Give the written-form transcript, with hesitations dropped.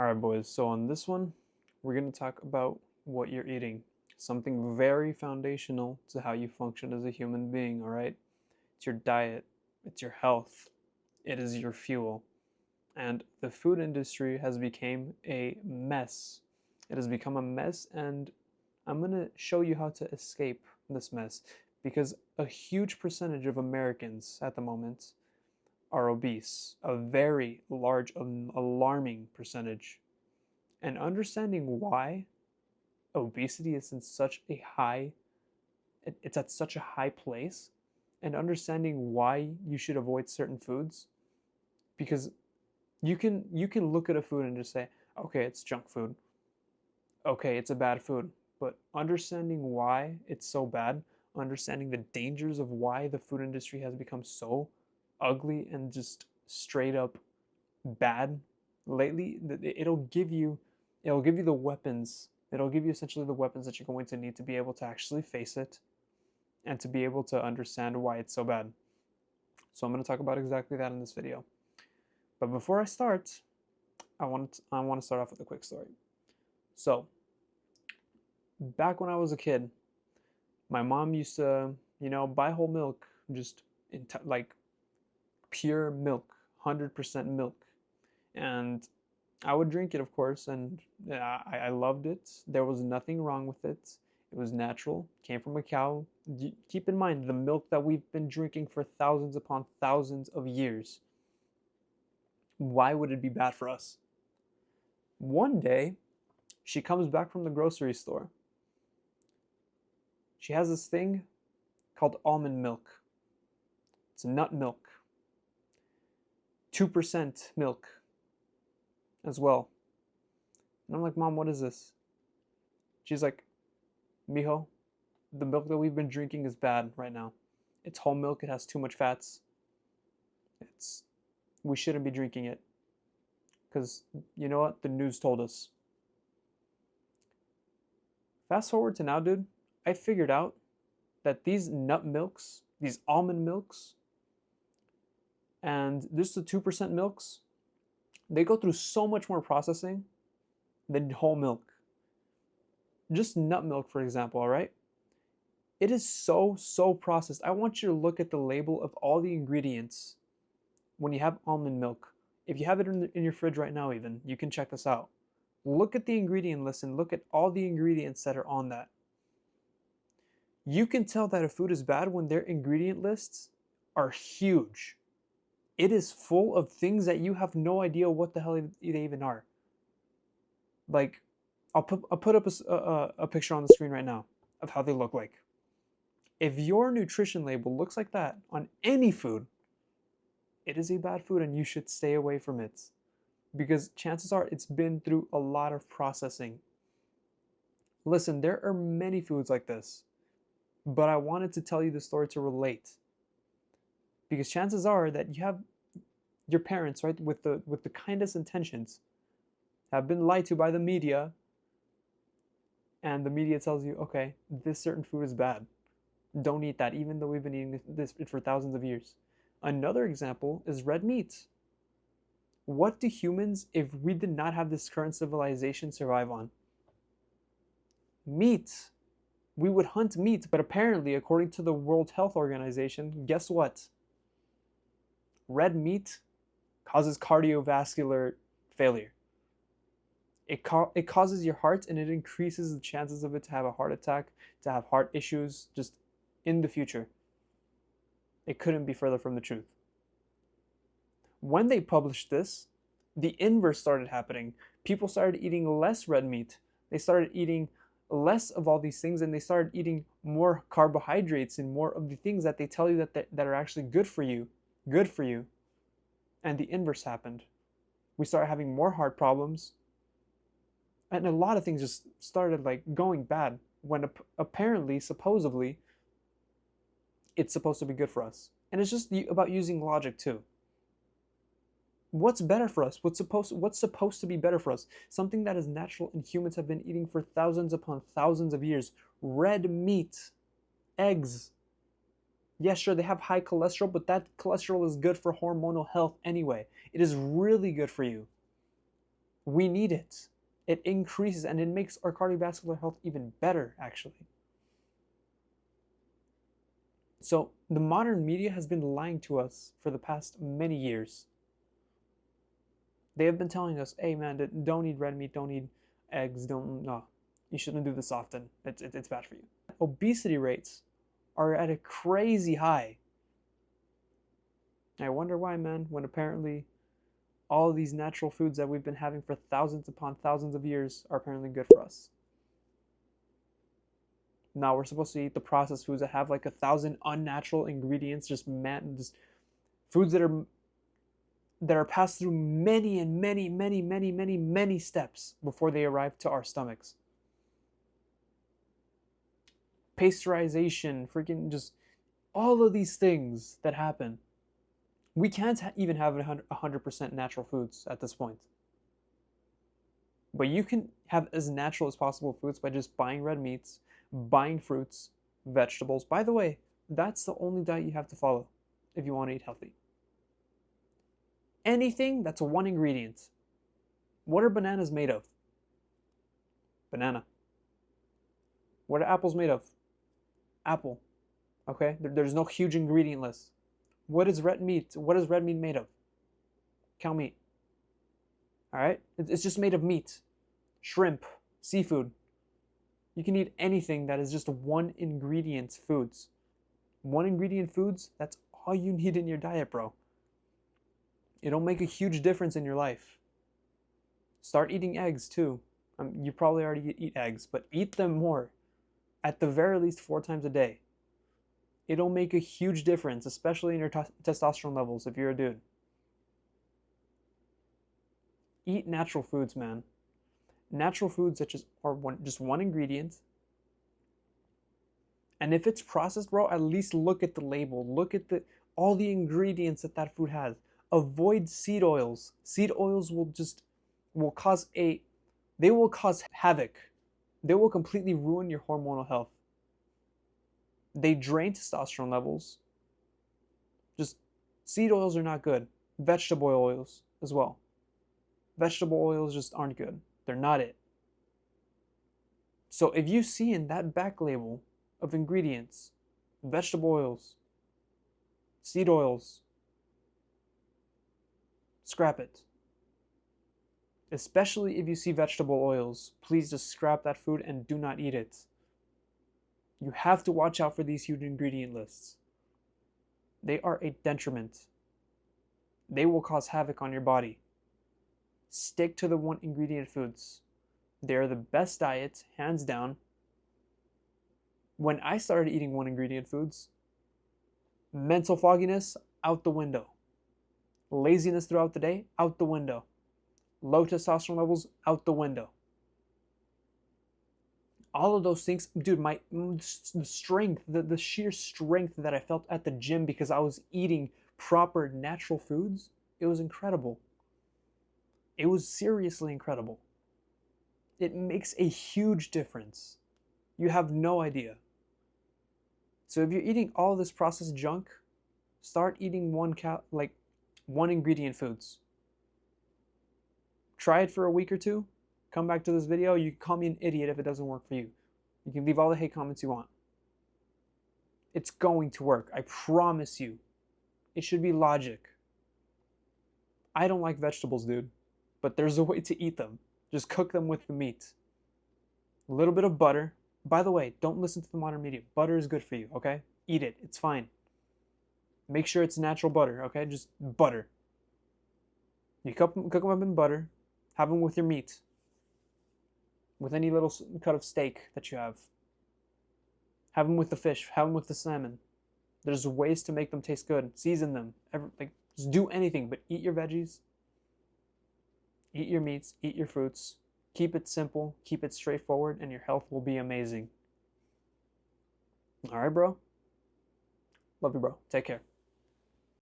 Alright, boys, so on this one, we're going to talk about what you're eating. Something very foundational to how you function as a human being, alright? It's your diet, it's your health, it is your fuel. And the food industry has become a mess. It has become a mess, and I'm going to show you how to escape this mess because a huge percentage of Americans at the moment are obese, a very large, alarming percentage. And understanding why obesity is in such a high, it's at such a high place, and understanding why you should avoid certain foods, because you can look at a food and just say, okay, it's junk food, okay, it's a bad food, but understanding why it's so bad, understanding the dangers of why the food industry has become so ugly and just straight up bad lately, it'll give you the weapons. It'll give you essentially the weapons that you're going to need to be able to actually face it and to be able to understand why it's so bad. So I'm going to talk about exactly that in this video. But before I start, I want to start off with a quick story. So, back when I was a kid, my mom used to, buy whole milk, just like pure milk, 100% milk. And I would drink it, of course, and I loved it. There was nothing wrong with it. It was natural, came from a cow. Keep in mind the milk that we've been drinking for thousands upon thousands of years. Why would it be bad for us? One day, she comes back from the grocery store. She has this thing called almond milk. It's nut milk, 2% milk as well. And I'm like, Mom, what is this? She's like, Mijo, the milk that we've been drinking is bad right now. It's whole milk, it has too much fats. We shouldn't be drinking it. Because you know what? The news told us. Fast forward to now, dude, I figured out that these nut milks, these almond milks, and just the 2% milks, they go through so much more processing than whole milk. Just nut milk, for example, all right? It is so processed. I want you to look at the label of all the ingredients when you have almond milk. If you have it in your fridge right now, even, you can check this out. Look at the ingredient list and look at all the ingredients that are on that. You can tell that a food is bad when their ingredient lists are huge. It is full of things that you have no idea what the hell they even are. Like, I'll put up a picture on the screen right now of how they look like. If your nutrition label looks like that on any food, it is a bad food and you should stay away from it. Because chances are it's been through a lot of processing. Listen, there are many foods like this, but I wanted to tell you the story to relate. Because chances are that you have your parents, right, with the kindest intentions, have been lied to by the media, and the media tells you, okay, this certain food is bad. Don't eat that, even though we've been eating this for thousands of years. Another example is red meat. What do humans, if we did not have this current civilization, survive on? Meat. We would hunt meat, but apparently, according to the World Health Organization, guess what? Red meat causes cardiovascular failure. It causes your heart, and it increases the chances of it to have a heart attack, to have heart issues, just in the future. It couldn't be further from the truth. When they published this, the inverse started happening. People started eating less red meat. They started eating less of all these things, and they started eating more carbohydrates and more of the things that they tell you that are actually good for you. And the inverse happened. We started having more heart problems, and a lot of things just started like going bad when apparently, supposedly, it's supposed to be good for us. And it's just about using logic too. What's better for us? What's supposed to be better for us? Something that is natural and humans have been eating for thousands upon thousands of years. Red meat, eggs. Yeah, sure, they have high cholesterol, but that cholesterol is good for hormonal health anyway. It is really good for you. We need it. It increases and it makes our cardiovascular health even better, actually. So the modern media has been lying to us for the past many years. They have been telling us, hey man, don't eat red meat, don't eat eggs, no, you shouldn't do this often. It's bad for you. Obesity rates are at a crazy high. I wonder why, man, when apparently all these natural foods that we've been having for thousands upon thousands of years are apparently good for us. Now we're supposed to eat the processed foods that have like 1,000 unnatural ingredients, just foods that are passed through many and many steps before they arrive to our stomachs. Pasteurization, freaking just all of these things that happen. We can't even have 100% natural foods at this point. But you can have as natural as possible foods by just buying red meats, buying fruits, vegetables. By the way, that's the only diet you have to follow if you want to eat healthy. Anything that's one ingredient. What are bananas made of? Banana. What are apples made of? Apple. Okay? There's no huge ingredient list. What is red meat? What is red meat made of? Cow meat. All right? It's just made of meat, shrimp, seafood. You can eat anything that is just one ingredient foods. One ingredient foods, that's all you need in your diet, bro. It'll make a huge difference in your life. Start eating eggs too. You probably already eat eggs, but eat them more. At the very least 4 times a day. It'll make a huge difference, especially in your testosterone levels if you're a dude. Eat natural foods, man. Natural foods that are just one ingredient. And if it's processed, bro, at least look at the label. Look at all the ingredients that food has. Avoid seed oils. Seed oils will cause havoc. They will completely ruin your hormonal health. They drain testosterone levels. Just seed oils are not good. Vegetable oils as well. Vegetable oils just aren't good. They're not it. So if you see in that back label of ingredients, vegetable oils, seed oils, scrap it. Especially if you see vegetable oils, please just scrap that food and do not eat it. You have to watch out for these huge ingredient lists. They are a detriment. They will cause havoc on your body. Stick to the one ingredient foods. They're the best diet, hands down. When I started eating one ingredient foods, mental fogginess, out the window. Laziness throughout the day, out the window. Low testosterone levels, out the window. All of those things, dude, the strength, the sheer strength that I felt at the gym because I was eating proper natural foods, it was incredible. It was seriously incredible. It makes a huge difference. You have no idea. So if you're eating all this processed junk, start eating one ingredient foods. Try it for a week or two. Come back to this video. You can call me an idiot if it doesn't work for you. You can leave all the hate comments you want. It's going to work. I promise you. It should be logic. I don't like vegetables, dude. But there's a way to eat them. Just cook them with the meat. A little bit of butter. By the way, don't listen to the modern media. Butter is good for you, okay? Eat it. It's fine. Make sure it's natural butter, okay? Just butter. You cook them up in butter. Have them with your meat. With any little cut of steak that you have. Have them with the fish. Have them with the salmon. There's ways to make them taste good. Season them. Just do anything, but eat your veggies. Eat your meats. Eat your fruits. Keep it simple. Keep it straightforward, and your health will be amazing. All right, bro? Love you, bro. Take care.